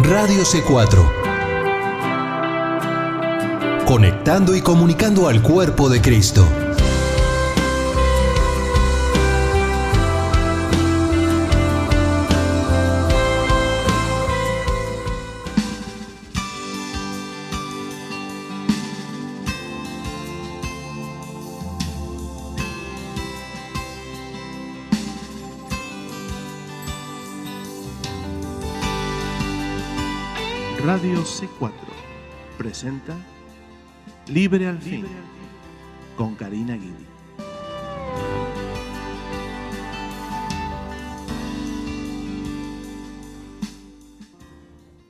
Radio C4. Conectando y comunicando al cuerpo de Cristo. Radio C4 presenta Libre al Fin con Karina Guidi.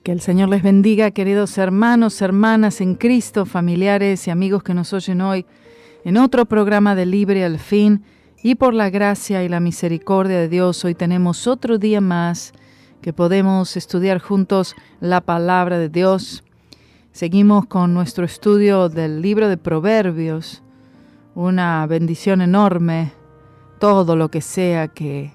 Que el Señor les bendiga, queridos hermanos, hermanas en Cristo, familiares y amigos que nos oyen hoy en otro programa de Libre al Fin. Y por la gracia y la misericordia de Dios, hoy tenemos otro día más que podemos estudiar juntos la palabra de Dios. Seguimos con nuestro estudio del libro de Proverbios, una bendición enorme, todo lo que sea que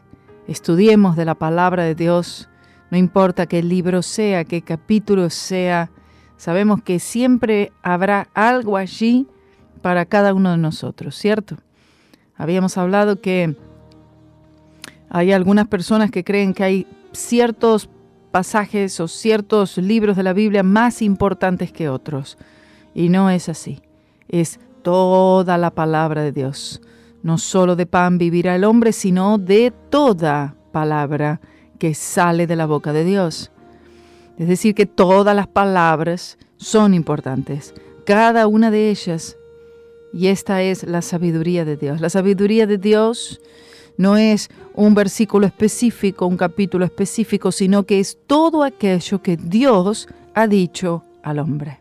estudiemos de la palabra de Dios, no importa qué libro sea, qué capítulo sea, sabemos que siempre habrá algo allí para cada uno de nosotros, ¿cierto? Habíamos hablado que hay algunas personas que creen que hay ciertos pasajes o ciertos libros de la Biblia más importantes que otros. Y no es así. Es toda la palabra de Dios. No solo de pan vivirá el hombre, sino de toda palabra que sale de la boca de Dios. Es decir, que todas las palabras son importantes. Cada una de ellas. Y esta es la sabiduría de Dios. La sabiduría de Dios no es un versículo específico, un capítulo específico, sino que es todo aquello que Dios ha dicho al hombre.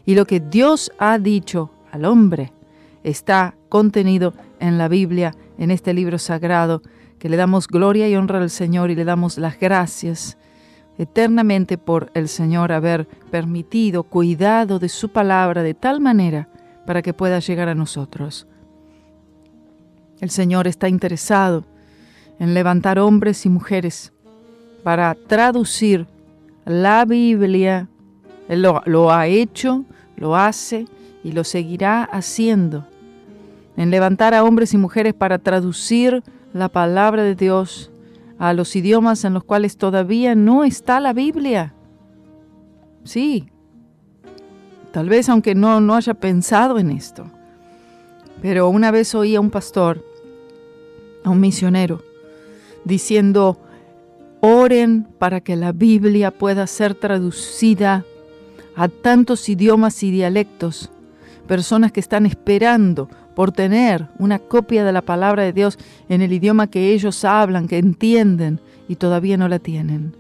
Y lo que Dios ha dicho al hombre está contenido en la Biblia, en este libro sagrado, que le damos gloria y honra al Señor y le damos las gracias eternamente por el Señor haber permitido, cuidado de su palabra de tal manera para que pueda llegar a nosotros. El Señor está interesado en levantar hombres y mujeres para traducir la Biblia. Él lo ha hecho, lo hace y lo seguirá haciendo. En levantar a hombres y mujeres para traducir la palabra de Dios a los idiomas en los cuales todavía no está la Biblia. Sí, tal vez aunque no haya pensado en esto. Pero una vez oí a un pastor, a un misionero, diciendo: oren para que la Biblia pueda ser traducida a tantos idiomas y dialectos. Personas que están esperando por tener una copia de la palabra de Dios en el idioma que ellos hablan, que entienden, y todavía no la tienen.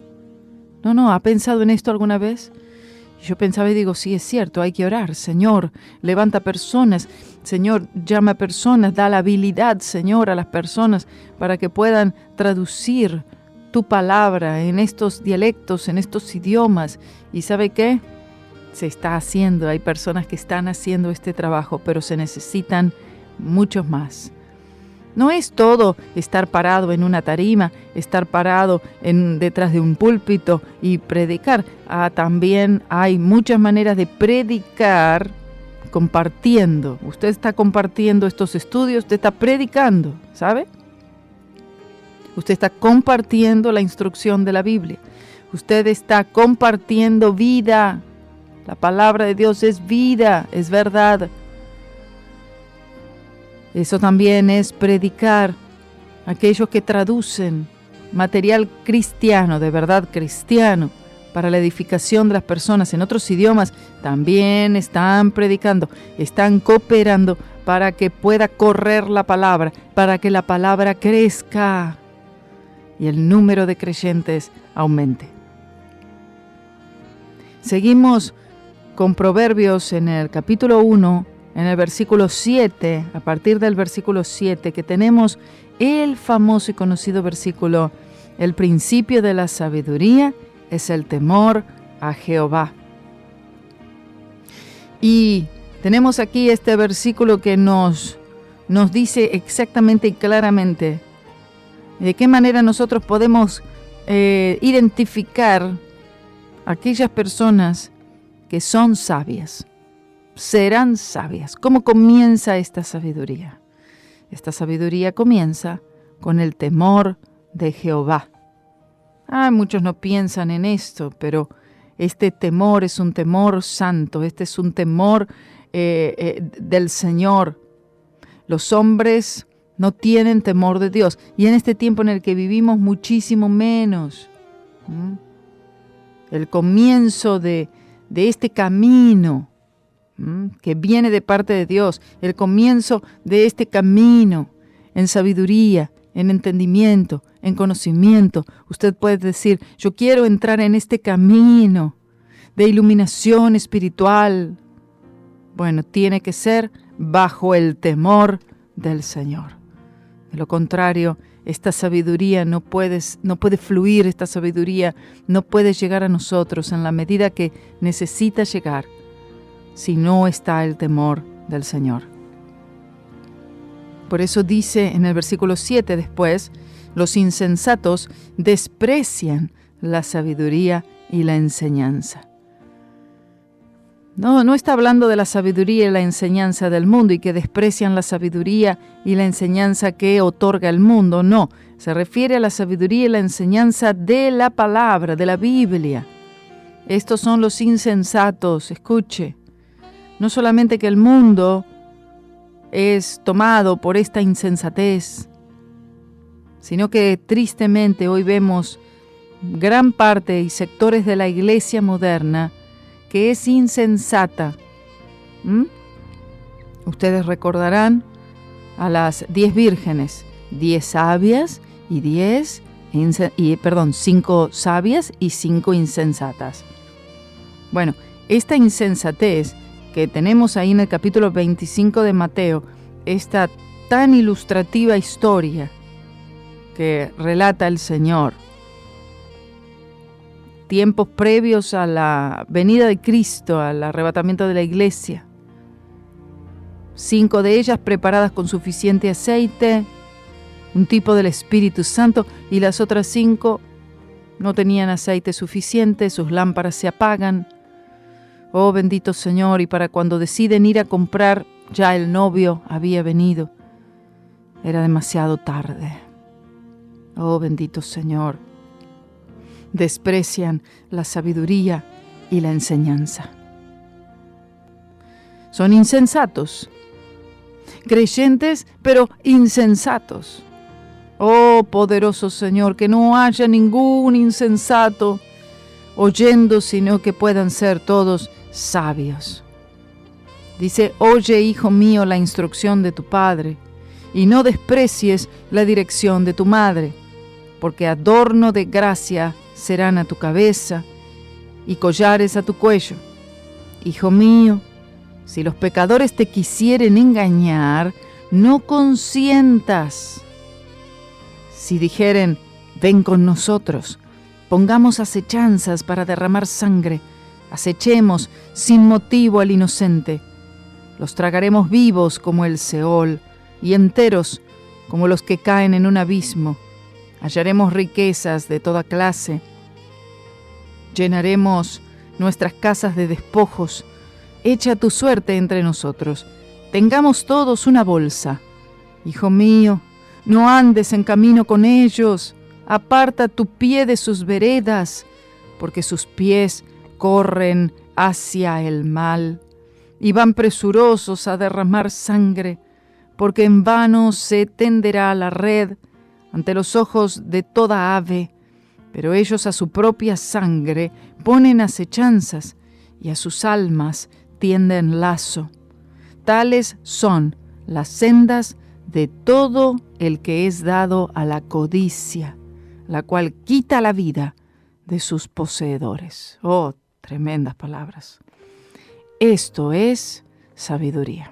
No, ¿ha pensado en esto alguna vez? Yo pensaba y digo, sí, es cierto, hay que orar. Señor, levanta personas. Señor, llama a personas, da la habilidad, Señor, a las personas para que puedan traducir tu palabra en estos dialectos, en estos idiomas. ¿Y sabe qué? Se está haciendo, hay personas que están haciendo este trabajo, pero se necesitan muchos más. No es todo estar parado en una tarima, estar parado detrás de un púlpito y predicar. También hay muchas maneras de predicar compartiendo. Usted está compartiendo estos estudios, usted está predicando, ¿sabe? Usted está compartiendo la instrucción de la Biblia. Usted está compartiendo vida. La palabra de Dios es vida, es verdad. Eso también es predicar. Aquellos que traducen material cristiano, de verdad cristiano, para la edificación de las personas en otros idiomas, también están predicando, están cooperando para que pueda correr la palabra, para que la palabra crezca y el número de creyentes aumente. Seguimos con Proverbios en el capítulo 1, en el versículo 7, a partir del versículo 7, que tenemos el famoso y conocido versículo: el principio de la sabiduría es el temor a Jehová. Y tenemos aquí este versículo que nos dice exactamente y claramente de qué manera nosotros podemos identificar aquellas personas que son sabias serán sabias. ¿Cómo comienza esta sabiduría? Esta sabiduría comienza con el temor de Jehová. Muchos no piensan en esto, pero este temor es un temor santo, este es un temor del Señor. Los hombres no tienen temor de Dios, y en este tiempo en el que vivimos muchísimo menos. El comienzo de este camino que viene de parte de Dios, el comienzo de este camino en sabiduría, en entendimiento, en conocimiento. Usted puede decir, yo quiero entrar en este camino de iluminación espiritual. Bueno, tiene que ser bajo el temor del Señor. De lo contrario, esta sabiduría no puede fluir, esta sabiduría no puede llegar a nosotros en la medida que necesita llegar si no está el temor del Señor. Por eso dice en el versículo 7 después, los insensatos desprecian la sabiduría y la enseñanza. No está hablando de la sabiduría y la enseñanza del mundo y que desprecian la sabiduría y la enseñanza que otorga el mundo. No, se refiere a la sabiduría y la enseñanza de la palabra, de la Biblia. Estos son los insensatos, escuche. No solamente que el mundo es tomado por esta insensatez, sino que tristemente hoy vemos gran parte y sectores de la iglesia moderna que es insensata. Ustedes recordarán a las 10 vírgenes, 10 sabias y 5 sabias y 5 insensatas. Bueno, esta insensatez que tenemos ahí en el capítulo 25 de Mateo, esta tan ilustrativa historia que relata el Señor, tiempos previos a la venida de Cristo, al arrebatamiento de la iglesia. 5 de ellas preparadas con suficiente aceite, un tipo del Espíritu Santo, y las otras 5 no tenían aceite suficiente, sus lámparas se apagan. Oh bendito Señor, y para cuando deciden ir a comprar, ya el novio había venido. Era demasiado tarde. Oh bendito Señor. Desprecian la sabiduría y la enseñanza. Son insensatos, creyentes, pero insensatos. Oh poderoso Señor, que no haya ningún insensato oyendo, sino que puedan ser todos sabios. Dice, oye, hijo mío, la instrucción de tu padre, y no desprecies la dirección de tu madre, porque adorno de gracia serán a tu cabeza y collares a tu cuello. Hijo mío, si los pecadores te quisieren engañar, no consientas. Si dijeren, ven con nosotros, pongamos acechanzas para derramar sangre, acechemos sin motivo al inocente. Los tragaremos vivos como el Seol y enteros como los que caen en un abismo. Hallaremos riquezas de toda clase. Llenaremos nuestras casas de despojos. Echa tu suerte entre nosotros. Tengamos todos una bolsa. Hijo mío, no andes en camino con ellos. Aparta tu pie de sus veredas, porque sus pies corren hacia el mal y van presurosos a derramar sangre, porque en vano se tenderá la red ante los ojos de toda ave, pero ellos a su propia sangre ponen acechanzas y a sus almas tienden lazo. Tales son las sendas de todo el que es dado a la codicia, la cual quita la vida de sus poseedores. Oh, tremendas palabras. Esto es sabiduría.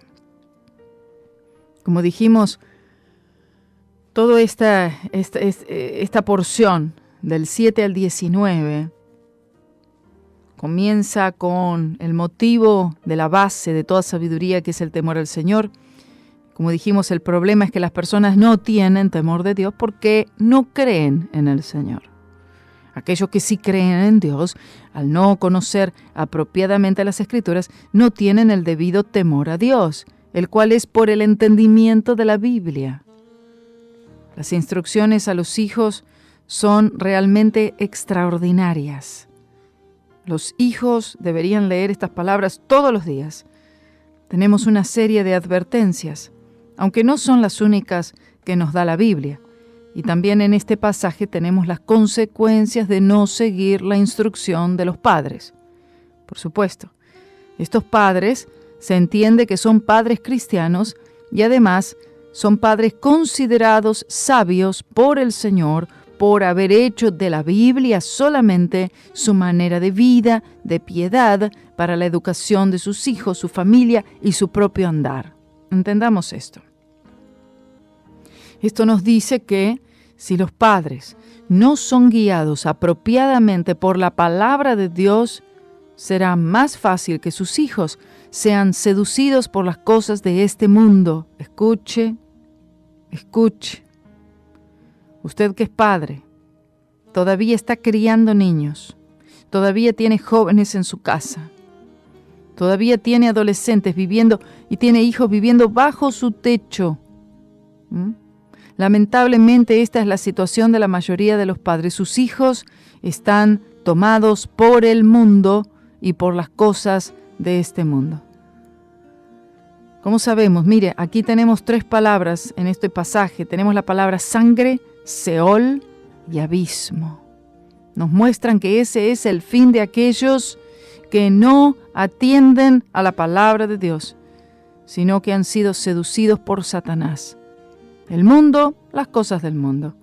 Como dijimos, toda esta porción del 7 al 19 comienza con el motivo de la base de toda sabiduría, que es el temor al Señor. Como dijimos, el problema es que las personas no tienen temor de Dios porque no creen en el Señor. Aquellos que sí creen en Dios, al no conocer apropiadamente las Escrituras, no tienen el debido temor a Dios, el cual es por el entendimiento de la Biblia. Las instrucciones a los hijos son realmente extraordinarias. Los hijos deberían leer estas palabras todos los días. Tenemos una serie de advertencias, aunque no son las únicas que nos da la Biblia. Y también en este pasaje tenemos las consecuencias de no seguir la instrucción de los padres. Por supuesto, estos padres se entiende que son padres cristianos y además son padres considerados sabios por el Señor por haber hecho de la Biblia solamente su manera de vida, de piedad, para la educación de sus hijos, su familia y su propio andar. Entendamos esto. Esto nos dice que si los padres no son guiados apropiadamente por la palabra de Dios, será más fácil que sus hijos sean seducidos por las cosas de este mundo. Escuche. Usted que es padre, todavía está criando niños, todavía tiene jóvenes en su casa, todavía tiene adolescentes viviendo y tiene hijos viviendo bajo su techo. Lamentablemente esta es la situación de la mayoría de los padres. Sus hijos están tomados por el mundo y por las cosas de este mundo. ¿Cómo sabemos? Mire, aquí tenemos 3 palabras en este pasaje. Tenemos la palabra sangre, Seol y abismo. Nos muestran que ese es el fin de aquellos que no atienden a la palabra de Dios, sino que han sido seducidos por Satanás. El mundo, las cosas del mundo.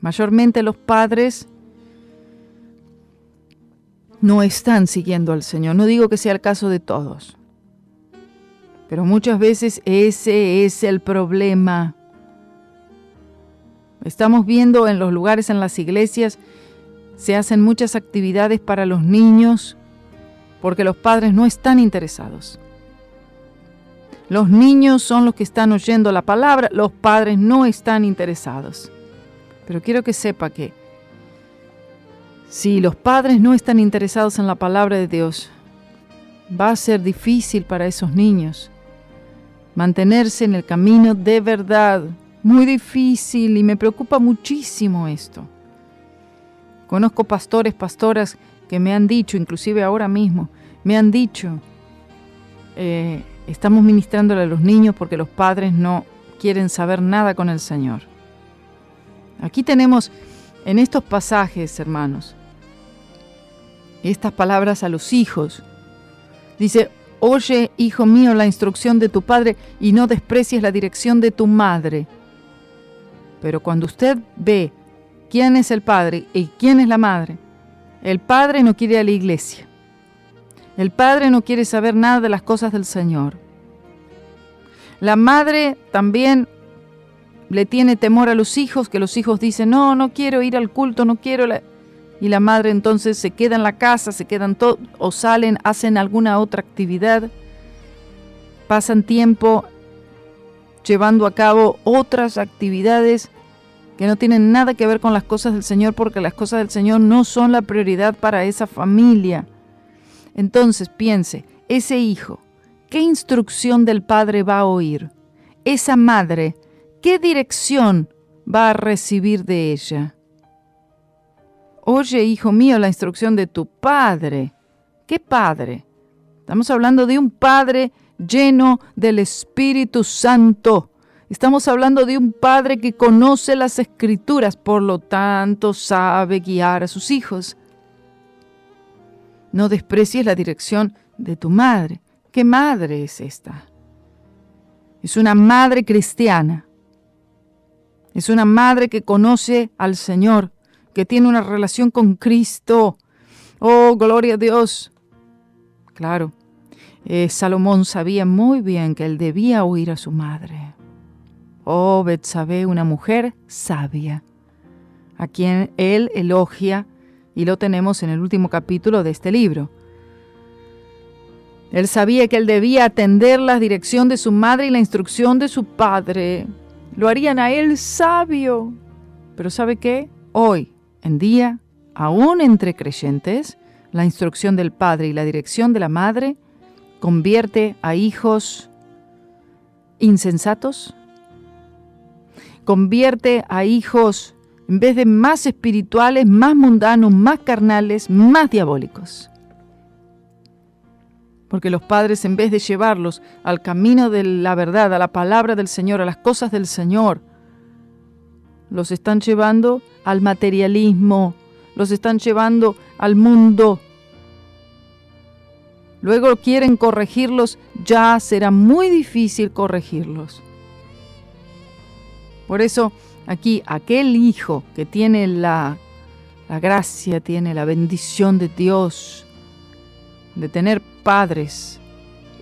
Mayormente los padres no están siguiendo al Señor. No digo que sea el caso de todos, pero muchas veces ese es el problema. Estamos viendo en los lugares, en las iglesias, se hacen muchas actividades para los niños porque los padres no están interesados. Los niños son los que están oyendo la palabra, los padres no están interesados. Pero quiero que sepa que si los padres no están interesados en la palabra de Dios, va a ser difícil para esos niños mantenerse en el camino de verdad. Muy difícil, y me preocupa muchísimo esto. Conozco pastores, pastoras que me han dicho, inclusive ahora mismo, me han dicho, estamos ministrándole a los niños porque los padres no quieren saber nada con el Señor. Aquí tenemos en estos pasajes, hermanos, estas palabras a los hijos. Dice, oye, hijo mío, la instrucción de tu padre y no desprecies la dirección de tu madre. Pero cuando usted ve quién es el padre y quién es la madre, el padre no quiere ir a la iglesia. El padre no quiere saber nada de las cosas del Señor. La madre también le tiene temor a los hijos, que los hijos dicen, no quiero ir al culto, no quiero. Y la madre entonces se queda en la casa, se quedan o salen, hacen alguna otra actividad, pasan tiempo llevando a cabo otras actividades que no tienen nada que ver con las cosas del Señor, porque las cosas del Señor no son la prioridad para esa familia. Entonces piense, ese hijo, ¿qué instrucción del padre va a oír? Esa madre, ¿qué dirección va a recibir de ella? Oye, hijo mío, la instrucción de tu padre. ¿Qué padre? Estamos hablando de un padre lleno del Espíritu Santo. Estamos hablando de un padre que conoce las Escrituras, por lo tanto sabe guiar a sus hijos. No desprecies la dirección de tu madre. ¿Qué madre es esta? Es una madre cristiana. Es una madre que conoce al Señor, que tiene una relación con Cristo. ¡Oh, gloria a Dios! Claro, Salomón sabía muy bien que él debía oír a su madre. Oh, Betsabé, una mujer sabia, a quien él elogia, y lo tenemos en el último capítulo de este libro. Él sabía que él debía atender la dirección de su madre y la instrucción de su padre. Lo harían a él sabio. Pero ¿sabe qué? Hoy en día, aún entre creyentes, la instrucción del padre y la dirección de la madre convierte a hijos insensatos, convierte a hijos, en vez de más espirituales, más mundanos, más carnales, más diabólicos. Porque los padres, en vez de llevarlos al camino de la verdad, a la palabra del Señor, a las cosas del Señor, los están llevando al materialismo, los están llevando al mundo. Luego quieren corregirlos, ya será muy difícil corregirlos. Por eso, aquí, aquel hijo que tiene la gracia, tiene la bendición de Dios, de tener padres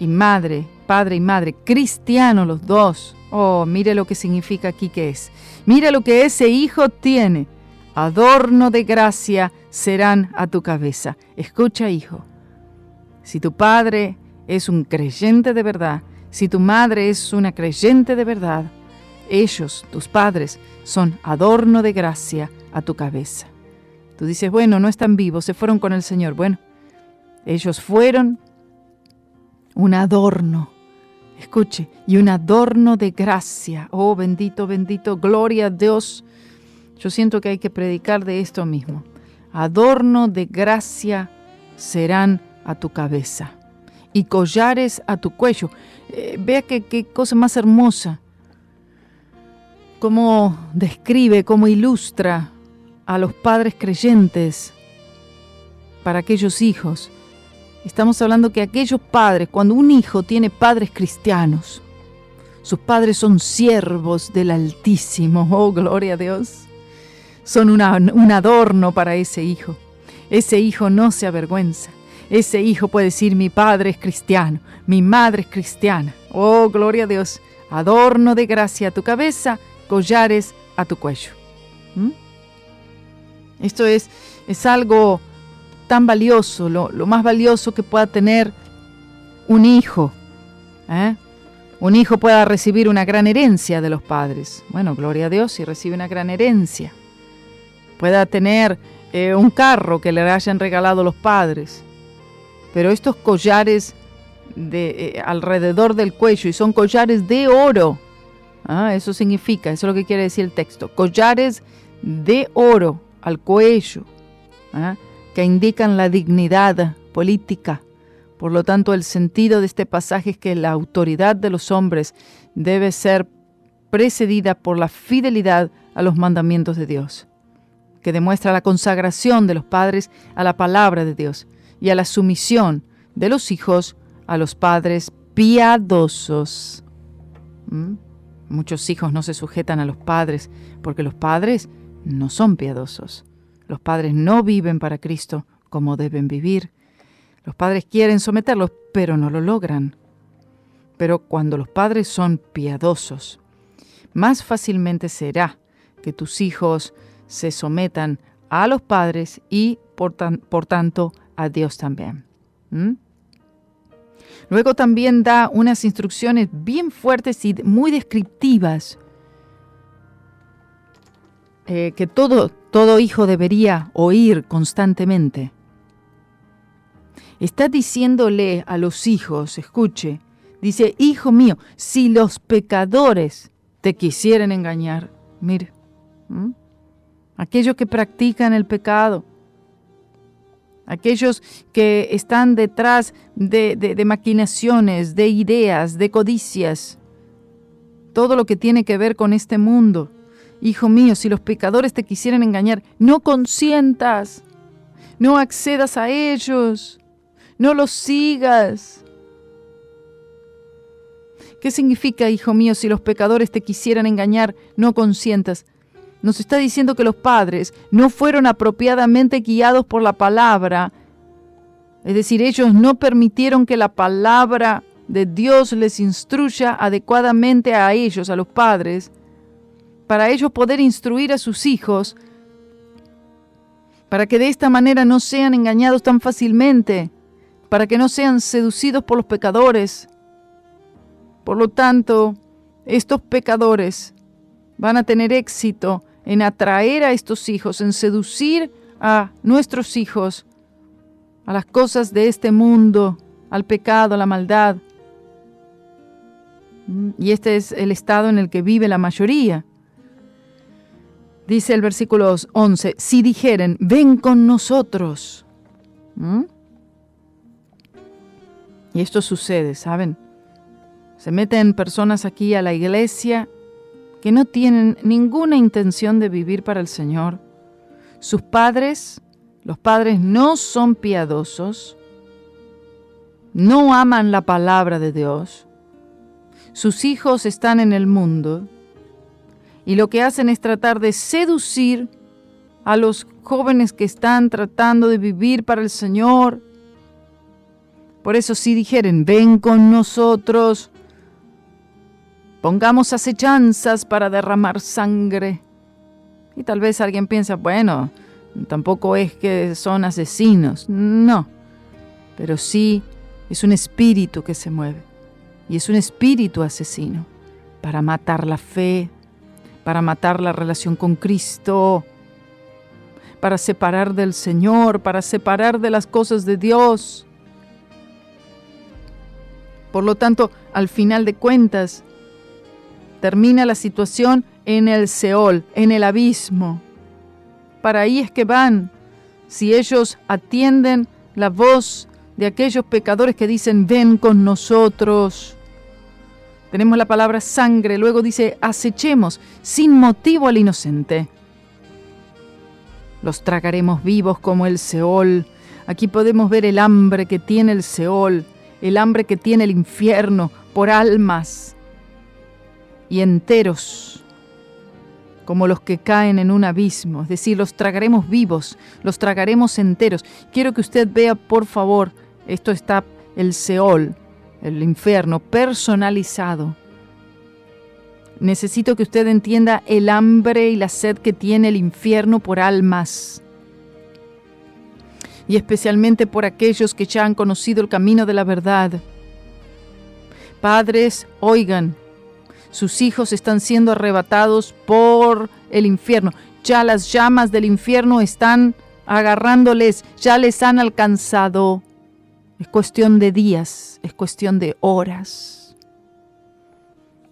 y madre, padre y madre, cristianos los dos. Oh, mire lo que significa aquí que es. Mire lo que ese hijo tiene. Adorno de gracia serán a tu cabeza. Escucha, hijo. Si tu padre es un creyente de verdad, si tu madre es una creyente de verdad, ellos, tus padres, son adorno de gracia a tu cabeza. Tú dices, bueno, no están vivos, se fueron con el Señor. Bueno, ellos fueron un adorno, escuche, y un adorno de gracia. Oh, bendito, bendito, gloria a Dios. Yo siento que hay que predicar de esto mismo. Adorno de gracia serán a tu cabeza y collares a tu cuello. Vea qué cosa más hermosa. Cómo describe, cómo ilustra a los padres creyentes para aquellos hijos. Estamos hablando que aquellos padres, cuando un hijo tiene padres cristianos, sus padres son siervos del Altísimo. Oh, gloria a Dios. Son un adorno para ese hijo. Ese hijo no se avergüenza. Ese hijo puede decir, mi padre es cristiano, mi madre es cristiana. Oh, gloria a Dios. Adorno de gracia a tu cabeza, collares a tu cuello. Esto es algo tan valioso, lo más valioso que pueda tener un hijo. Un hijo pueda recibir una gran herencia de los padres. Bueno, gloria a Dios si recibe una gran herencia. Pueda tener un carro que le hayan regalado los padres. Pero estos collares alrededor del cuello, y son collares de oro. Eso significa, eso es lo que quiere decir el texto. Collares de oro al cuello, que indican la dignidad política. Por lo tanto, el sentido de este pasaje es que la autoridad de los hombres debe ser precedida por la fidelidad a los mandamientos de Dios, que demuestra la consagración de los padres a la palabra de Dios y a la sumisión de los hijos a los padres piadosos. Muchos hijos no se sujetan a los padres porque los padres no son piadosos. Los padres no viven para Cristo como deben vivir. Los padres quieren someterlos, pero no lo logran. Pero cuando los padres son piadosos, más fácilmente será que tus hijos se sometan a los padres y, por tanto, a Dios también. Luego también da unas instrucciones bien fuertes y muy descriptivas que todo hijo debería oír constantemente. Está diciéndole a los hijos, escuche, dice, hijo mío, si los pecadores te quisieren engañar, mire, aquellos que practican el pecado, aquellos que están detrás de maquinaciones, de ideas, de codicias, todo lo que tiene que ver con este mundo. Hijo mío, si los pecadores te quisieran engañar, no consientas, no accedas a ellos, no los sigas. ¿Qué significa, hijo mío, si los pecadores te quisieran engañar, no consientas? Nos está diciendo que los padres no fueron apropiadamente guiados por la palabra. Es decir, ellos no permitieron que la palabra de Dios les instruya adecuadamente a ellos, a los padres, para ellos poder instruir a sus hijos, para que de esta manera no sean engañados tan fácilmente, para que no sean seducidos por los pecadores. Por lo tanto, estos pecadores van a tener éxito en atraer a estos hijos, en seducir a nuestros hijos a las cosas de este mundo, al pecado, a la maldad. Y este es el estado en el que vive la mayoría. Dice el versículo 11, si dijeren, ven con nosotros. Y esto sucede, ¿saben? Se meten personas aquí a la iglesia que no tienen ninguna intención de vivir para el Señor. Sus padres, los padres no son piadosos, no aman la palabra de Dios. Sus hijos están en el mundo y lo que hacen es tratar de seducir a los jóvenes que están tratando de vivir para el Señor. Por eso si dijeren, ven con nosotros, pongamos acechanzas para derramar sangre. Y tal vez alguien piensa, bueno, tampoco es que son asesinos. No, pero sí es un espíritu que se mueve. Y es un espíritu asesino para matar la fe, para matar la relación con Cristo, para separar del Señor, para separar de las cosas de Dios. Por lo tanto, al final de cuentas, termina la situación en el Seol, en el abismo. Para ahí es que van, si ellos atienden la voz de aquellos pecadores que dicen, ven con nosotros. Tenemos la palabra sangre, luego dice, acechemos sin motivo al inocente. Los tragaremos vivos como el Seol. Aquí podemos ver el hambre que tiene el Seol, el hambre que tiene el infierno por almas y enteros, como los que caen en un abismo. Es decir, los tragaremos vivos, los tragaremos enteros. Quiero que usted vea, por favor, esto está el Seol, el infierno personalizado. Necesito que usted entienda el hambre y la sed que tiene el infierno por almas. Y especialmente por aquellos que ya han conocido el camino de la verdad. Padres, oigan, sus hijos están siendo arrebatados por el infierno. Ya las llamas del infierno están agarrándoles, ya les han alcanzado. Es cuestión de días, es cuestión de horas,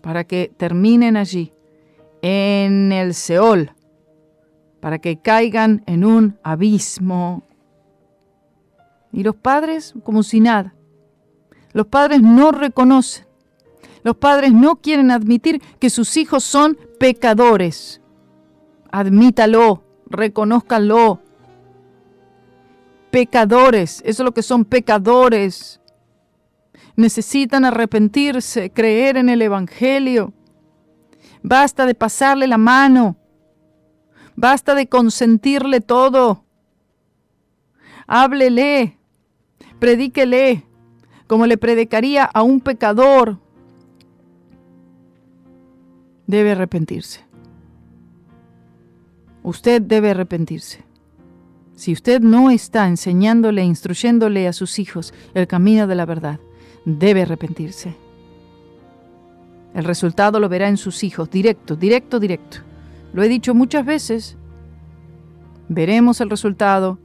para que terminen allí, en el Seol, para que caigan en un abismo. Y los padres, como si nada. Los padres no reconocen. Los padres no quieren admitir que sus hijos son pecadores. Admítalo, reconózcanlo. Pecadores, eso es lo que son, pecadores. Necesitan arrepentirse, creer en el Evangelio. Basta de pasarle la mano. Basta de consentirle todo. Háblele, predíquele, como le predicaría a un pecador. Debe arrepentirse. Usted debe arrepentirse. Si usted no está enseñándole, instruyéndole a sus hijos el camino de la verdad, debe arrepentirse. El resultado lo verá en sus hijos, directo. Lo he dicho muchas veces. Veremos el resultado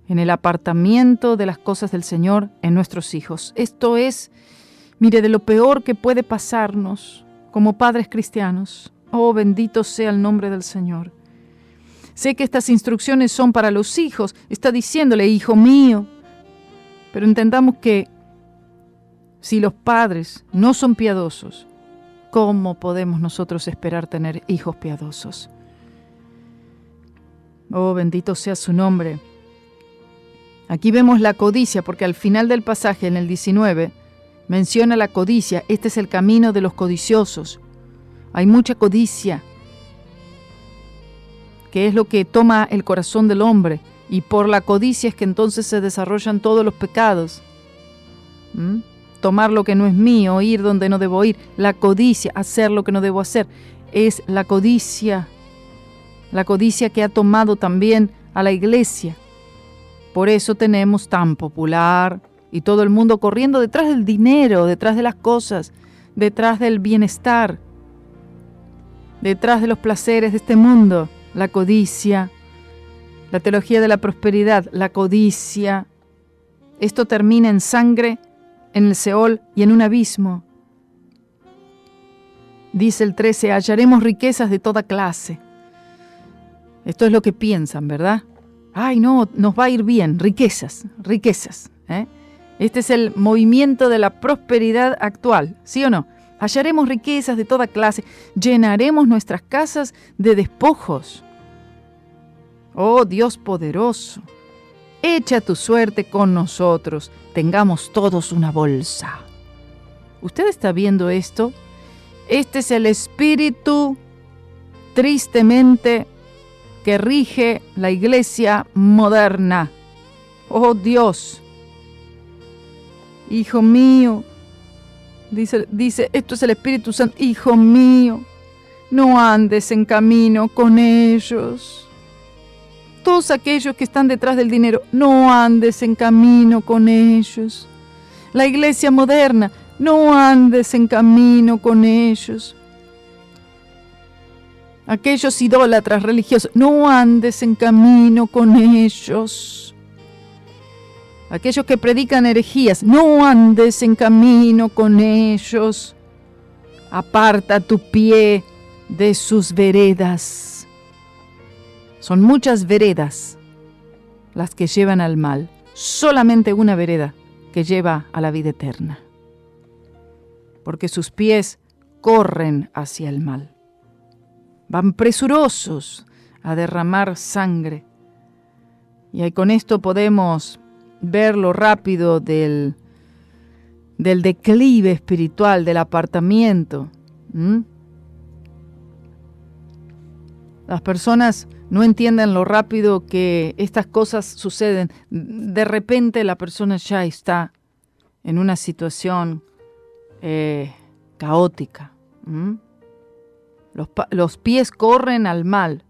en el apartamiento de las cosas del Señor en nuestros hijos. Esto es, mire, de lo peor que puede pasarnos como padres cristianos. Oh, bendito sea el nombre del Señor. Sé que estas instrucciones son para los hijos. Está diciéndole, hijo mío. Pero entendamos que si los padres no son piadosos, ¿cómo podemos nosotros esperar tener hijos piadosos? Oh, bendito sea su nombre. Aquí vemos la codicia, porque al final del pasaje, en el 19, menciona la codicia. Este es el camino de los codiciosos. Hay mucha codicia, que es lo que toma el corazón del hombre, y por la codicia es que entonces se desarrollan todos los pecados. Tomar lo que no es mío, ir donde no debo ir. La codicia, hacer lo que no debo hacer, es la codicia que ha tomado también a la iglesia. Por eso tenemos tan popular y todo el mundo corriendo detrás del dinero, detrás de las cosas, detrás del bienestar, detrás de los placeres de este mundo. La codicia. La teología de la prosperidad, la codicia. Esto termina en sangre, en el Seol y en un abismo. Dice el 13, hallaremos riquezas de toda clase. Esto es lo que piensan, ¿verdad? Ay, no, nos va a ir bien, riquezas, riquezas. Este es el movimiento de la prosperidad actual, ¿sí o no? Hallaremos riquezas de toda clase, llenaremos nuestras casas de despojos. Oh Dios poderoso, echa tu suerte con nosotros, tengamos todos una bolsa. ¿Usted está viendo esto? Este es el espíritu, tristemente, que rige la iglesia moderna. Oh Dios, hijo mío, dice, esto es el Espíritu Santo, hijo mío, no andes en camino con ellos. Todos aquellos que están detrás del dinero, no andes en camino con ellos. La iglesia moderna, no andes en camino con ellos. Aquellos idólatras religiosos, no andes en camino con ellos. Aquellos que predican herejías, no andes en camino con ellos. Aparta tu pie de sus veredas. Son muchas veredas las que llevan al mal. Solamente una vereda que lleva a la vida eterna. Porque sus pies corren hacia el mal. Van presurosos a derramar sangre. Y ahí con esto podemos ver lo rápido del declive espiritual, del apartamiento. Las personas no entienden lo rápido que estas cosas suceden. De repente la persona ya está en una situación caótica. Los pies corren al mal,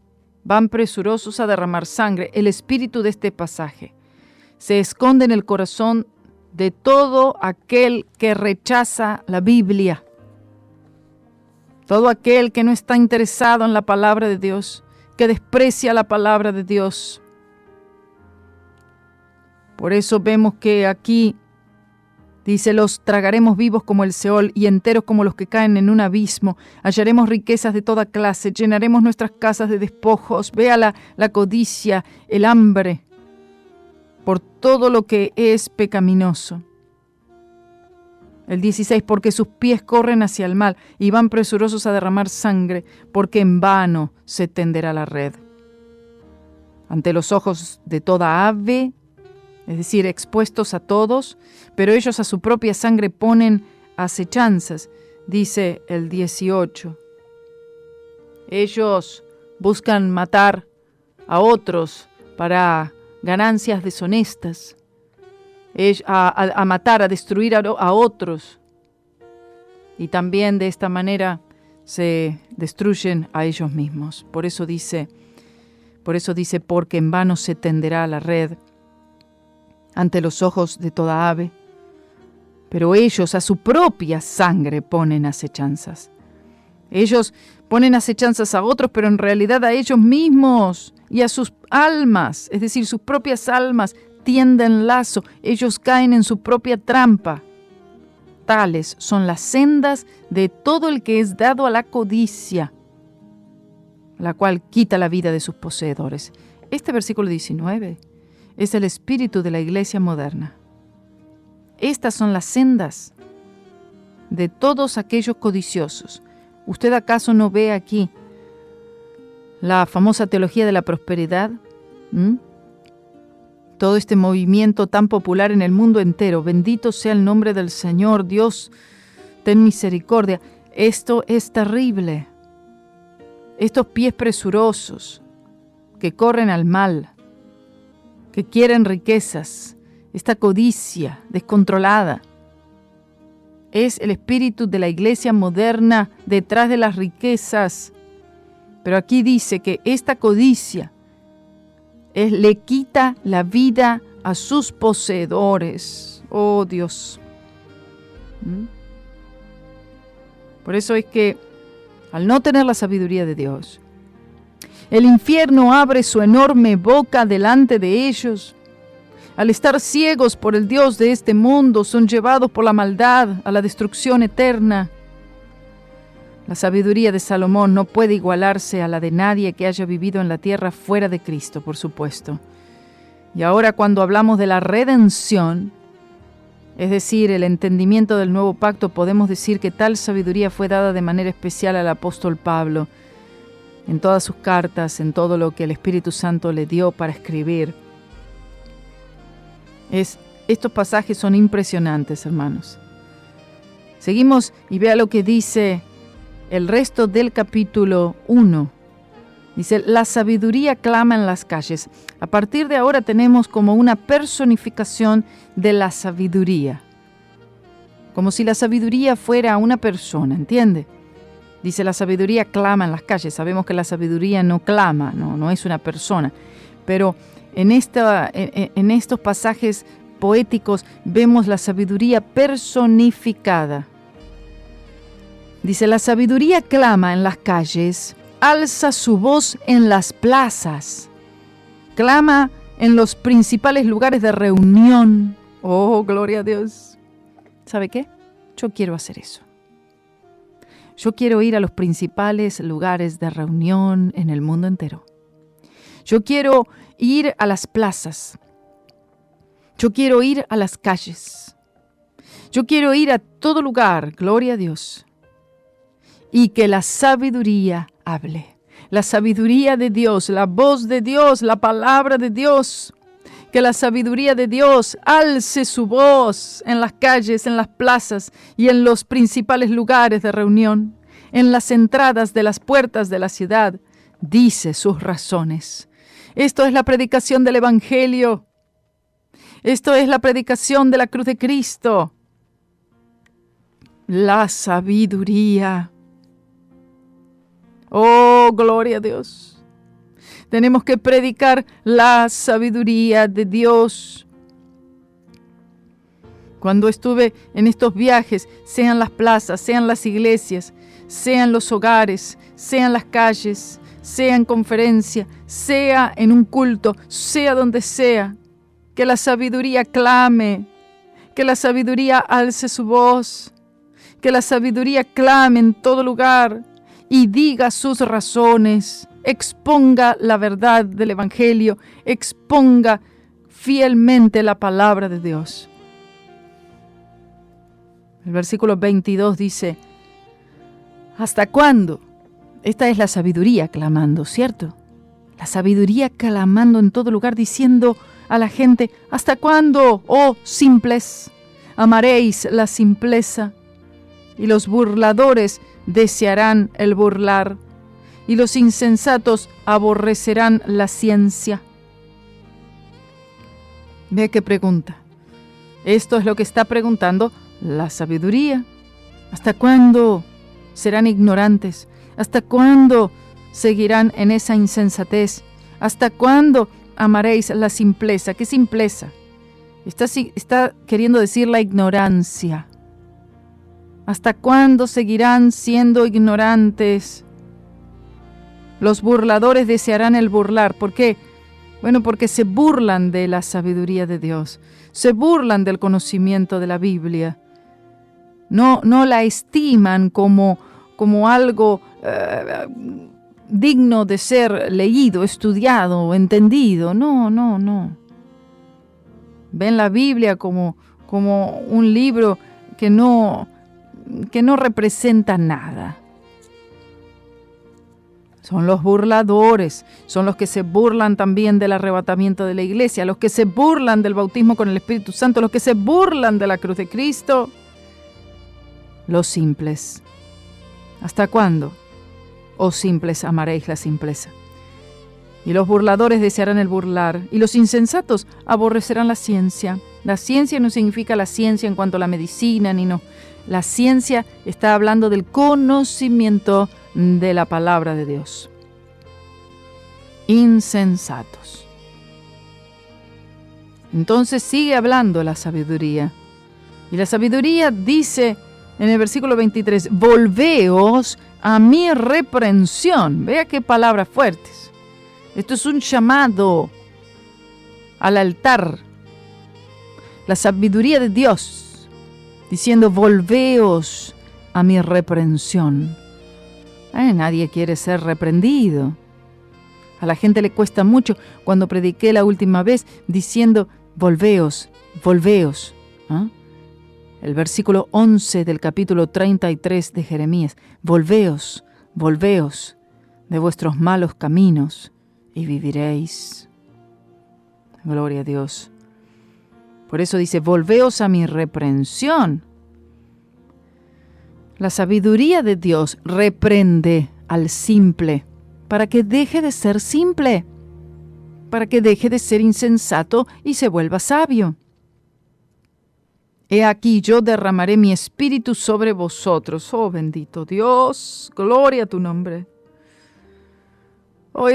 van presurosos a derramar sangre. El espíritu de este pasaje se esconde en el corazón de todo aquel que rechaza la Biblia, todo aquel que no está interesado en la palabra de Dios, que desprecia la palabra de Dios. Por eso vemos que aquí dice, los tragaremos vivos como el Seol y enteros como los que caen en un abismo. Hallaremos riquezas de toda clase, llenaremos nuestras casas de despojos. Vea la codicia, el hambre, por todo lo que es pecaminoso. El 16, porque sus pies corren hacia el mal y van presurosos a derramar sangre, porque en vano se tenderá la red. Ante los ojos de toda ave, es decir, expuestos a todos, pero ellos a su propia sangre ponen acechanzas, dice el 18. Ellos buscan matar a otros para ganancias deshonestas, a matar, a destruir a otros. Y también de esta manera se destruyen a ellos mismos. Por eso dice, porque en vano se tenderá la red ante los ojos de toda ave, pero ellos a su propia sangre ponen acechanzas. Ellos ponen acechanzas a otros, pero en realidad a ellos mismos y a sus almas, es decir, sus propias almas, tienden lazo, ellos caen en su propia trampa. Tales son las sendas de todo el que es dado a la codicia, la cual quita la vida de sus poseedores. Este versículo 19 es el espíritu de la iglesia moderna. Estas son las sendas de todos aquellos codiciosos. ¿Usted acaso no ve aquí la famosa teología de la prosperidad? Todo este movimiento tan popular en el mundo entero. Bendito sea el nombre del Señor. Dios, ten misericordia. Esto es terrible. Estos pies presurosos que corren al mal, que quieren riquezas, esta codicia descontrolada, es el espíritu de la iglesia moderna detrás de las riquezas. Pero aquí dice que esta codicia le quita la vida a sus poseedores. Oh Dios. Por eso es que al no tener la sabiduría de Dios El infierno abre su enorme boca delante de ellos. Al estar ciegos por el Dios de este mundo, son llevados por la maldad a la destrucción eterna. La sabiduría de Salomón no puede igualarse a la de nadie que haya vivido en la tierra fuera de Cristo, por supuesto. Y ahora, cuando hablamos de la redención, es decir, el entendimiento del nuevo pacto, podemos decir que tal sabiduría fue dada de manera especial al apóstol Pablo, en todas sus cartas, en todo lo que el Espíritu Santo le dio para escribir. Estos pasajes son impresionantes, hermanos. Seguimos y vea lo que dice el resto del capítulo 1. Dice, la sabiduría clama en las calles. A partir de ahora tenemos como una personificación de la sabiduría. Como si la sabiduría fuera una persona, ¿entiende? Dice, la sabiduría clama en las calles. Sabemos que la sabiduría no clama, no es una persona. Pero en estos pasajes poéticos vemos la sabiduría personificada. Dice, la sabiduría clama en las calles, alza su voz en las plazas, clama en los principales lugares de reunión. Oh, gloria a Dios. ¿Sabe qué? Yo quiero hacer eso. Yo quiero ir a los principales lugares de reunión en el mundo entero. Yo quiero ir a las plazas. Yo quiero ir a las calles. Yo quiero ir a todo lugar, gloria a Dios. Y que la sabiduría hable. La sabiduría de Dios, la voz de Dios, la palabra de Dios. Que la sabiduría de Dios alce su voz en las calles, en las plazas y en los principales lugares de reunión, en las entradas de las puertas de la ciudad. Dice sus razones. Esto es la predicación del Evangelio. Esto es la predicación de la cruz de Cristo. La sabiduría. Oh, gloria a Dios. Tenemos que predicar la sabiduría de Dios. Cuando estuve en estos viajes, sean las plazas, sean las iglesias, sean los hogares, sean las calles, sea en conferencia, sea en un culto, sea donde sea, que la sabiduría clame, que la sabiduría alce su voz, que la sabiduría clame en todo lugar y diga sus razones, exponga la verdad del Evangelio, exponga fielmente la palabra de Dios. El versículo 22 dice, ¿hasta cuándo? Esta es la sabiduría clamando, ¿cierto? La sabiduría clamando en todo lugar, diciendo a la gente, ¿hasta cuándo, oh simples, amaréis la simpleza? Y los burladores desearán el burlar, y los insensatos aborrecerán la ciencia. Ve qué pregunta. Esto es lo que está preguntando la sabiduría. ¿Hasta cuándo serán ignorantes? ¿Hasta cuándo seguirán en esa insensatez? ¿Hasta cuándo amaréis la simpleza? ¿Qué simpleza? Está queriendo decir la ignorancia. ¿Hasta cuándo seguirán siendo ignorantes? Los burladores desearán el burlar. ¿Por qué? Bueno, porque se burlan de la sabiduría de Dios. Se burlan del conocimiento de la Biblia. No la estiman como algo digno de ser leído, estudiado o entendido. No. Ven la Biblia como un libro que no representa nada. Son los burladores, son los que se burlan también del arrebatamiento de la iglesia, los que se burlan del bautismo con el Espíritu Santo, los que se burlan de la cruz de Cristo. Los simples. ¿Hasta cuándo, oh simples, amaréis la simpleza? Y los burladores desearán el burlar, y los insensatos aborrecerán la ciencia. La ciencia no significa la ciencia en cuanto a la medicina, ni no. La ciencia está hablando del conocimiento de la palabra de Dios. Insensatos. Entonces sigue hablando la sabiduría. Y la sabiduría dice en el versículo 23, volveos a mi reprensión. Vea qué palabras fuertes. Esto es un llamado al altar. La sabiduría de Dios, diciendo, volveos a mi reprensión. Nadie quiere ser reprendido. A la gente le cuesta mucho. Cuando prediqué la última vez diciendo, volveos, volveos. El versículo 11 del capítulo 33 de Jeremías. Volveos, volveos de vuestros malos caminos y viviréis. Gloria a Dios. Por eso dice, volveos a mi reprensión. La sabiduría de Dios reprende al simple para que deje de ser simple, para que deje de ser insensato y se vuelva sabio. He aquí yo derramaré mi espíritu sobre vosotros. Oh, bendito Dios, gloria a tu nombre. Oh,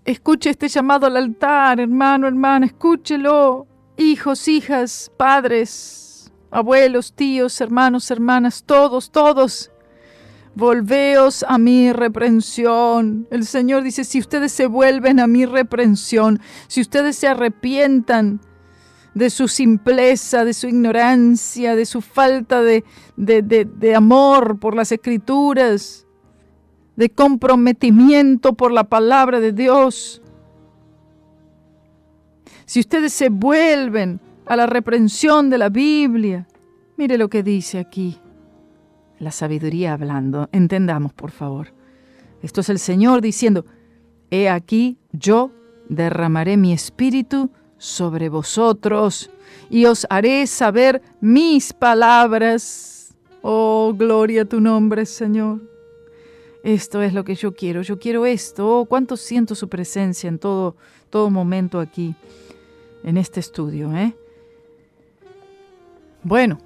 escuche este llamado al altar, hermano, hermana, escúchelo. Hijos, hijas, padres, abuelos, tíos, hermanos, hermanas, todos. Volveos a mi reprensión. El Señor dice, si ustedes se vuelven a mi reprensión, si ustedes se arrepientan de su simpleza, de su ignorancia, de su falta de amor por las Escrituras, de comprometimiento por la palabra de Dios. Si ustedes se vuelven a la reprensión de la Biblia, mire lo que dice aquí. La sabiduría hablando. Entendamos, por favor. Esto es el Señor diciendo, he aquí yo derramaré mi espíritu sobre vosotros y os haré saber mis palabras. Oh, gloria a tu nombre, Señor. Esto es lo que yo quiero esto. Oh, cuánto siento su presencia en todo momento aquí, en este estudio, Bueno,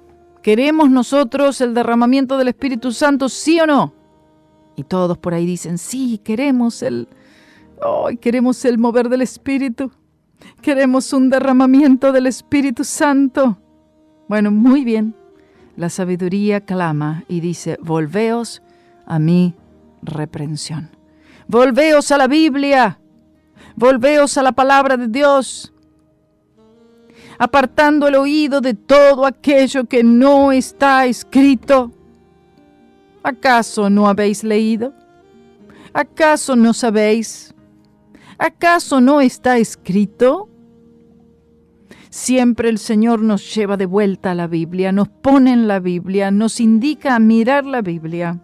¿queremos nosotros el derramamiento del Espíritu Santo, sí o no? Y todos por ahí dicen, sí, queremos el mover del Espíritu. Queremos un derramamiento del Espíritu Santo. Bueno, muy bien. La sabiduría clama y dice, volveos a mi reprensión. Volveos a la Biblia. Volveos a la palabra de Dios. Apartando el oído de todo aquello que no está escrito. ¿Acaso no habéis leído? ¿Acaso no sabéis? ¿Acaso no está escrito? Siempre el Señor nos lleva de vuelta a la Biblia, nos pone en la Biblia, nos indica a mirar la Biblia.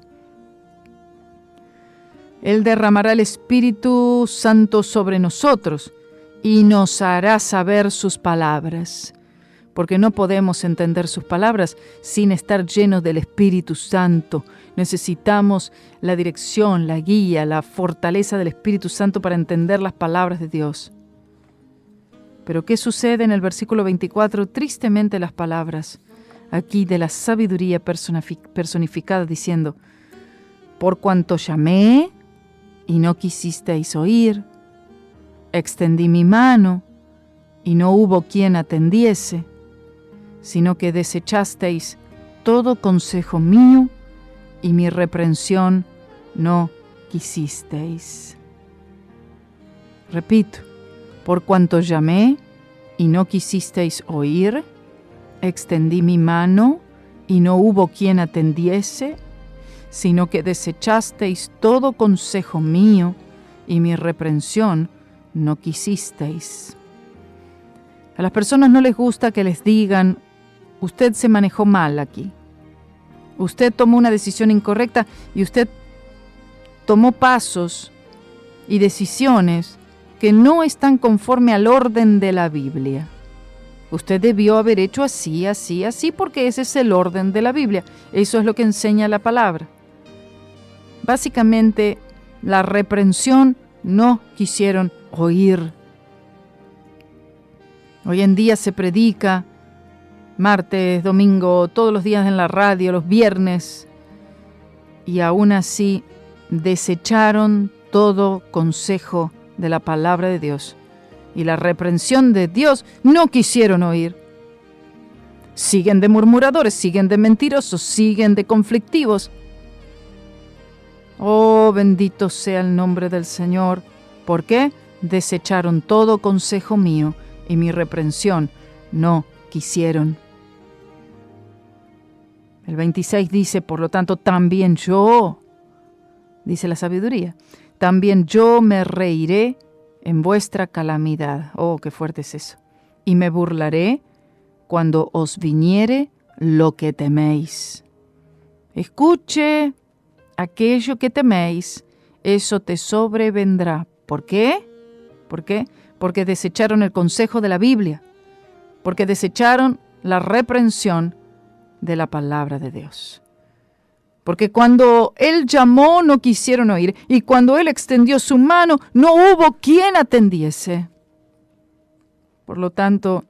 Él derramará el Espíritu Santo sobre nosotros y nos hará saber sus palabras, porque no podemos entender sus palabras sin estar llenos del Espíritu Santo. Necesitamos la dirección, la guía, la fortaleza del Espíritu Santo para entender las palabras de Dios. Pero ¿qué sucede en el versículo 24? Tristemente las palabras aquí de la sabiduría personificada diciendo, por cuanto llamé y no quisisteis oír, extendí mi mano y no hubo quien atendiese, sino que desechasteis todo consejo mío y mi reprensión no quisisteis. Repito, por cuanto llamé y no quisisteis oír, extendí mi mano y no hubo quien atendiese, sino que desechasteis todo consejo mío y mi reprensión no quisisteis. A las personas no les gusta que les digan, usted se manejó mal aquí. Usted tomó una decisión incorrecta y usted tomó pasos y decisiones que no están conforme al orden de la Biblia. Usted debió haber hecho así, así, así, porque ese es el orden de la Biblia. Eso es lo que enseña la palabra. Básicamente, la reprensión no quisieron oír. Hoy en día se predica martes, domingo, todos los días en la radio, los viernes, y aún así desecharon todo consejo de la palabra de Dios y la reprensión de Dios no quisieron oír. Siguen de murmuradores, siguen de mentirosos, siguen de conflictivos. Oh, bendito sea el nombre del Señor. ¿Por qué? desecharon todo consejo mío y mi reprensión no quisieron. El 26 dice, por lo tanto, también yo, dice la sabiduría, también yo me reiré en vuestra calamidad. Oh, qué fuerte es eso. Y me burlaré cuando os viniere lo que teméis. Escuche aquello que teméis, eso te sobrevendrá. ¿Por qué? ¿Por qué? Porque desecharon el consejo de la Biblia, porque desecharon la reprensión de la palabra de Dios. Porque cuando Él llamó no quisieron oír, y cuando Él extendió su mano no hubo quien atendiese. Por lo tanto,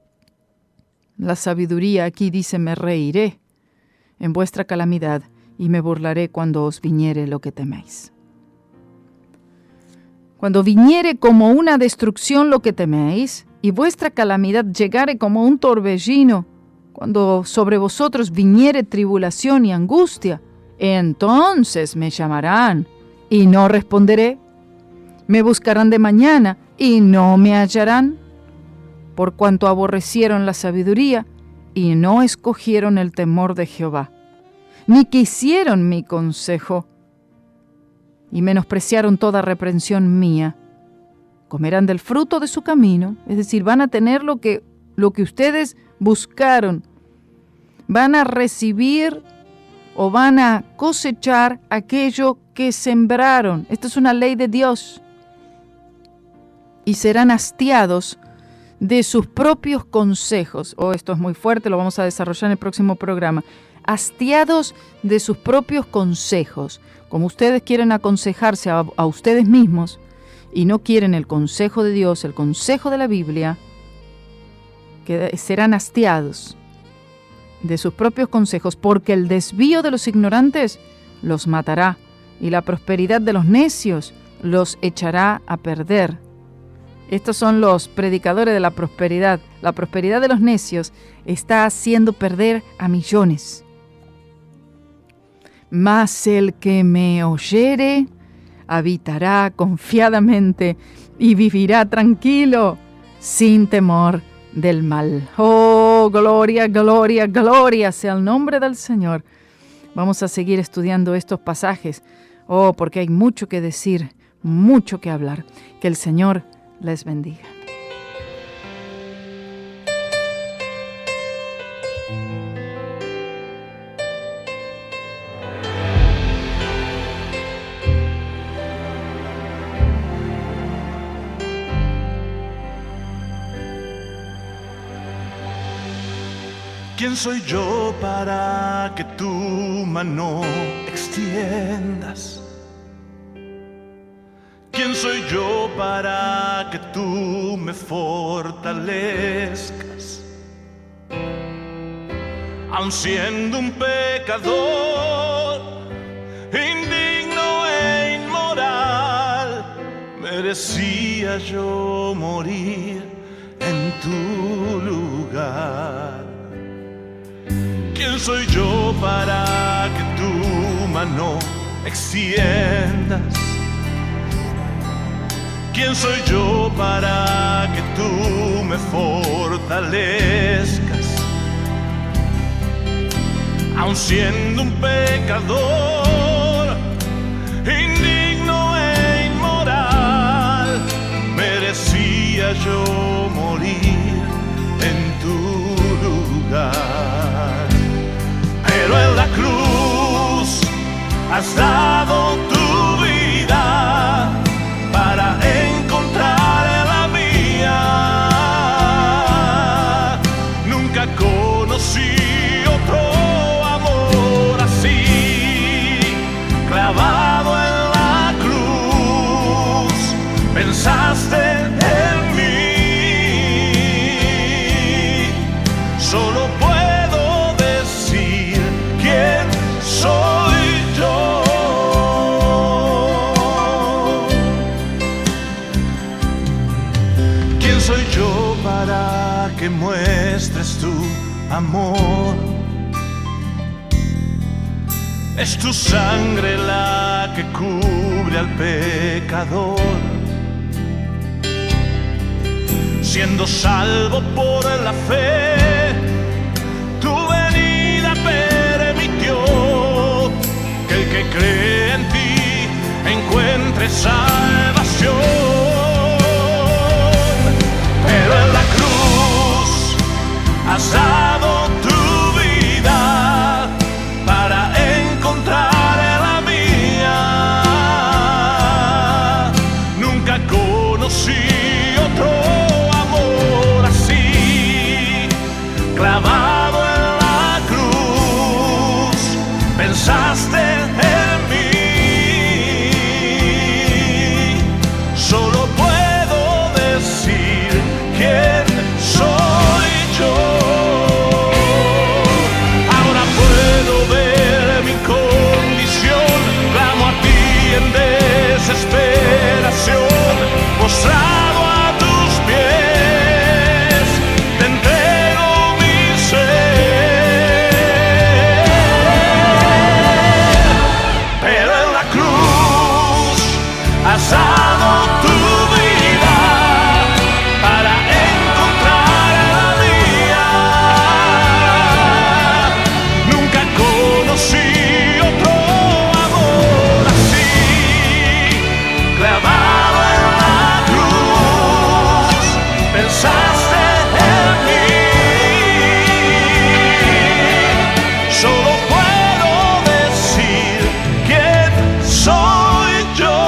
la sabiduría aquí dice, me reiré en vuestra calamidad y me burlaré cuando os viniere lo que teméis. Cuando viniere como una destrucción lo que teméis, y vuestra calamidad llegare como un torbellino, cuando sobre vosotros viniere tribulación y angustia, entonces me llamarán y no responderé. Me buscarán de mañana y no me hallarán, por cuanto aborrecieron la sabiduría y no escogieron el temor de Jehová, ni quisieron mi consejo, y menospreciaron toda reprensión mía. Comerán del fruto de su camino, es decir, van a tener lo que ustedes buscaron. Van a recibir o van a cosechar aquello que sembraron. Esta es una ley de Dios. Y serán hastiados de sus propios consejos. Oh, esto es muy fuerte, lo vamos a desarrollar en el próximo programa. Hastiados de sus propios consejos. Como ustedes quieren aconsejarse a ustedes mismos y no quieren el consejo de Dios, el consejo de la Biblia, que serán hastiados de sus propios consejos, porque el desvío de los ignorantes los matará y la prosperidad de los necios los echará a perder. Estos son los predicadores de la prosperidad. La prosperidad de los necios está haciendo perder a millones. Mas el que me oyere habitará confiadamente y vivirá tranquilo, sin temor del mal. Oh, gloria, gloria, gloria sea el nombre del Señor. Vamos a seguir estudiando estos pasajes. Oh, porque hay mucho que decir, mucho que hablar. Que el Señor les bendiga. ¿Quién soy yo para que tu mano extiendas? ¿Quién soy yo para que tú me fortalezcas? Aun siendo un pecador, indigno e inmoral, merecía yo morir en tu lugar. ¿Quién soy yo para que tu mano extiendas? ¿Quién soy yo para que tú me fortalezcas? Aun siendo un pecador, indigno e inmoral, merecía yo morir en tu lugar. Pero en la cruz has dado tu vida para encontrar la mía. Nunca conocí otro amor así, clavado en la cruz, pensaste en mí. Solo puedo decir quién soy yo. ¿Quién soy yo para que muestres tu amor? Es tu sangre la que cubre al pecador. siendo salvo por la fe. Tu venida permitió que el que cree en ti encuentre salvación. Pero en la cruz has dado tu vida para encontrar la mía. Nunca conocí otro amor así, clavado en la cruz, pensaste en mí. Solo puedo decir quién soy yo. Ahora puedo ver mi condición, clamo a ti en desesperación, postrado a tus pies, te entrego mi ser. Pero en la cruz has dado tu vida para encontrar la mía. Nunca conocí otro amor así, clavado en la cruz, pensaste en mí. Solo puedo decir quién soy yo.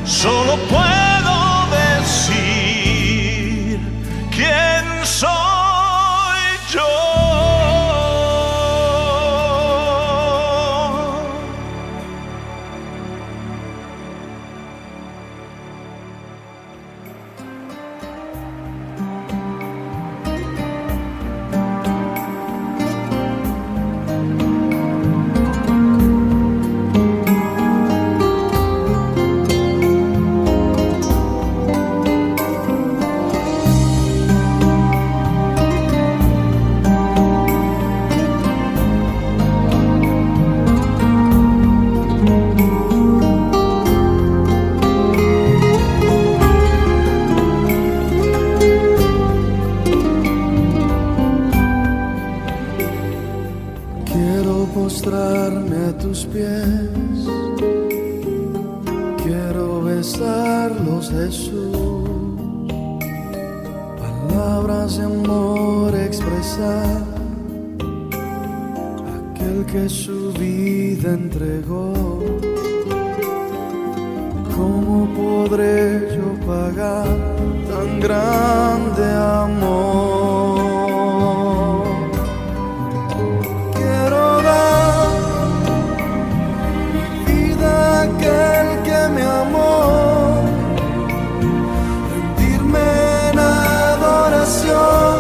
Solo puedo decir quién soy yo. Quiero postrarme a tus pies, quiero besarlos, Jesús. Palabras de amor expresar, aquel que su vida entregó. ¿Cómo podré yo pagar tan grande amor? Quiero dar mi vida a aquel que me amó, rendirme en adoración,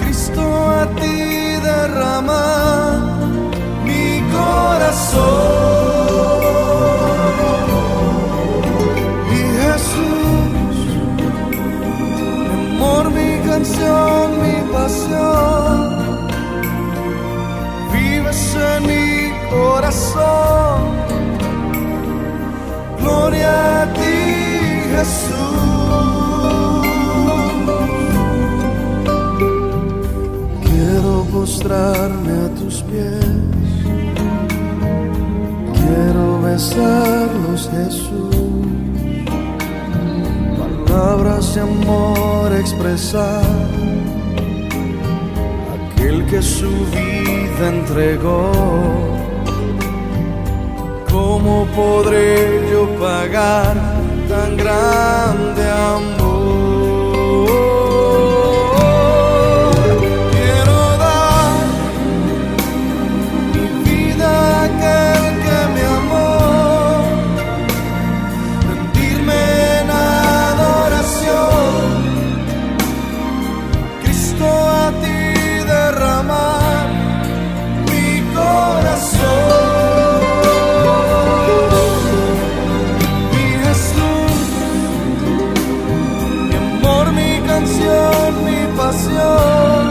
Cristo a ti derramar mi corazón. Mi pasión, vives en mi corazón. Gloria a ti, Jesús. Quiero postrarme a tus pies, quiero besarlos, Jesús. Palabras de amor expresar, aquel que su vida entregó. ¿Cómo podré yo pagar tan grande amor? Quiero dar mi vida a aquel que me amó, rendirme en adoración, Cristo a ti derramar mi corazón. Mi Jesús, mi amor, mi canción, mi pasión,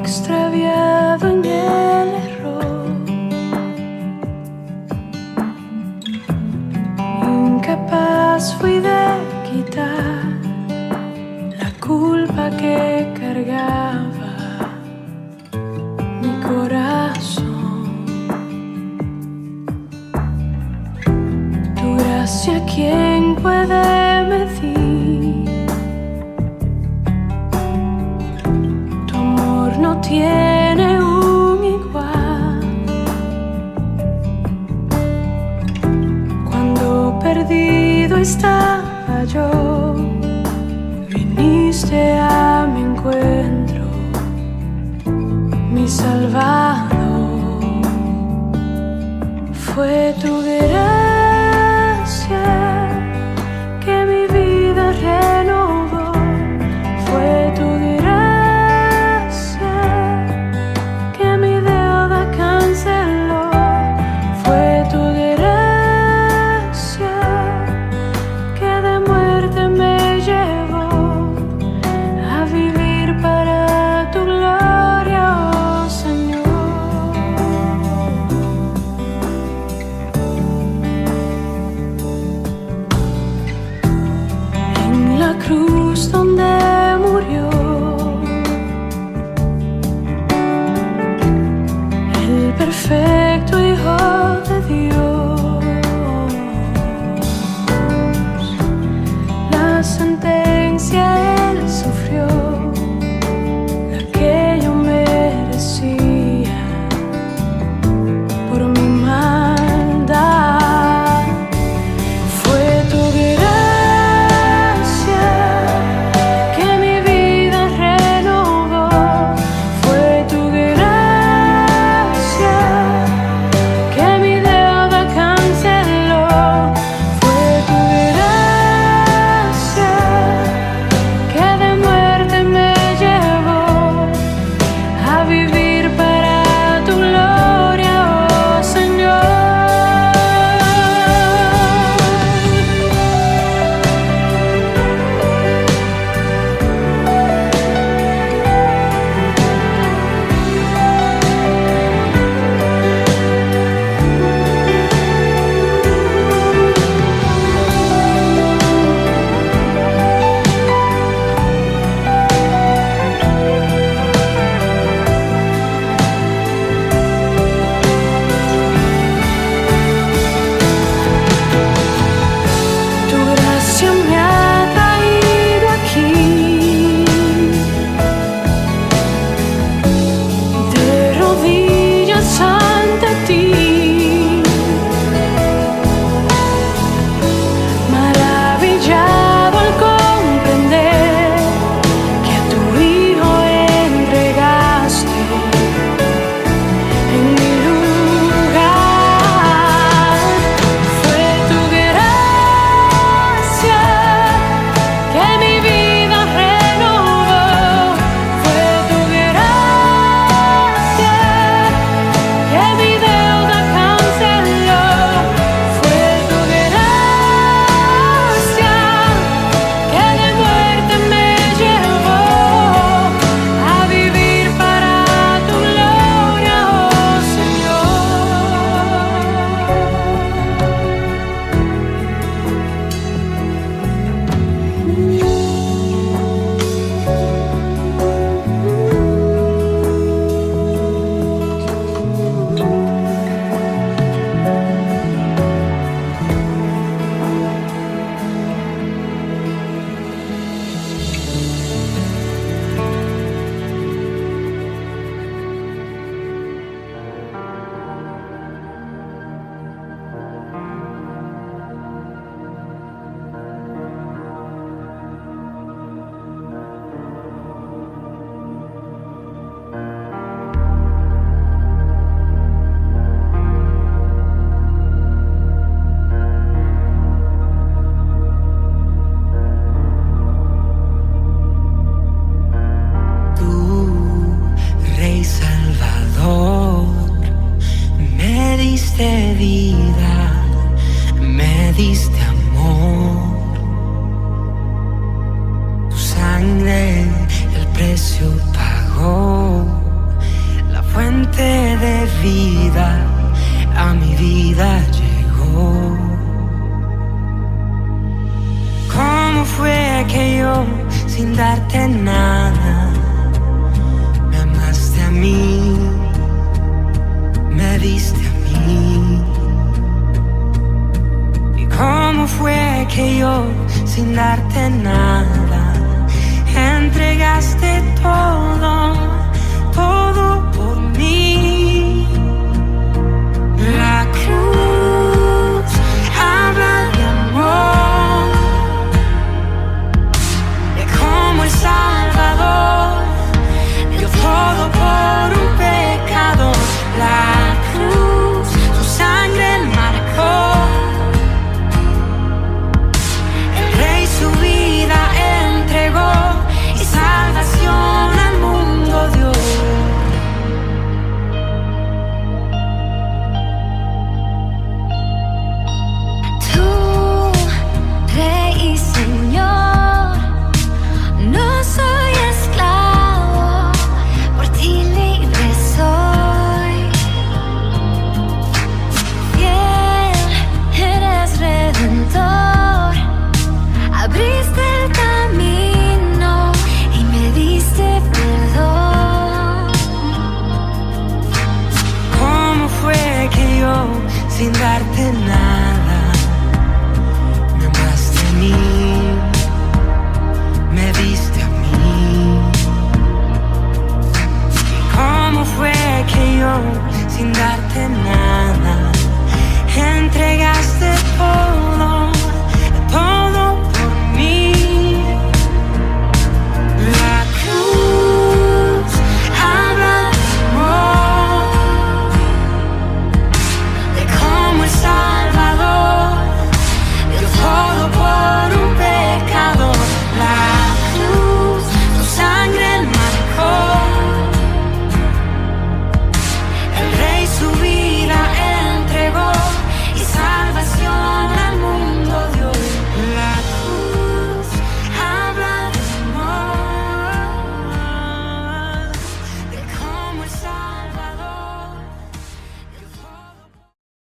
extraviado en el error, incapaz fui de quitar la culpa que cargaba mi corazón. Tu gracia, ¿quién puede medir? Tu amor no tiene un igual. Cuando perdido estaba yo, viniste a mi encuentro, mi Salvador. Fue tu gracia que mi vida renovó. Fue tu gracia que mi deuda canceló. Fue tu gracia que de muerte me llevó a vivir para tu gloria, oh Señor. En la cruz donde murió el perfecto Hijo de Dios, la sentencia Él sufrió, la que yo merecía por mi maldad. Fue tu gracia que mi vida renovó. Fue tu gracia mi vida llegó. ¿Cómo fue que yo, sin darte nada, me amaste a mí, me diste a mí? ¿Y cómo fue que yo, sin darte nada, entregaste todo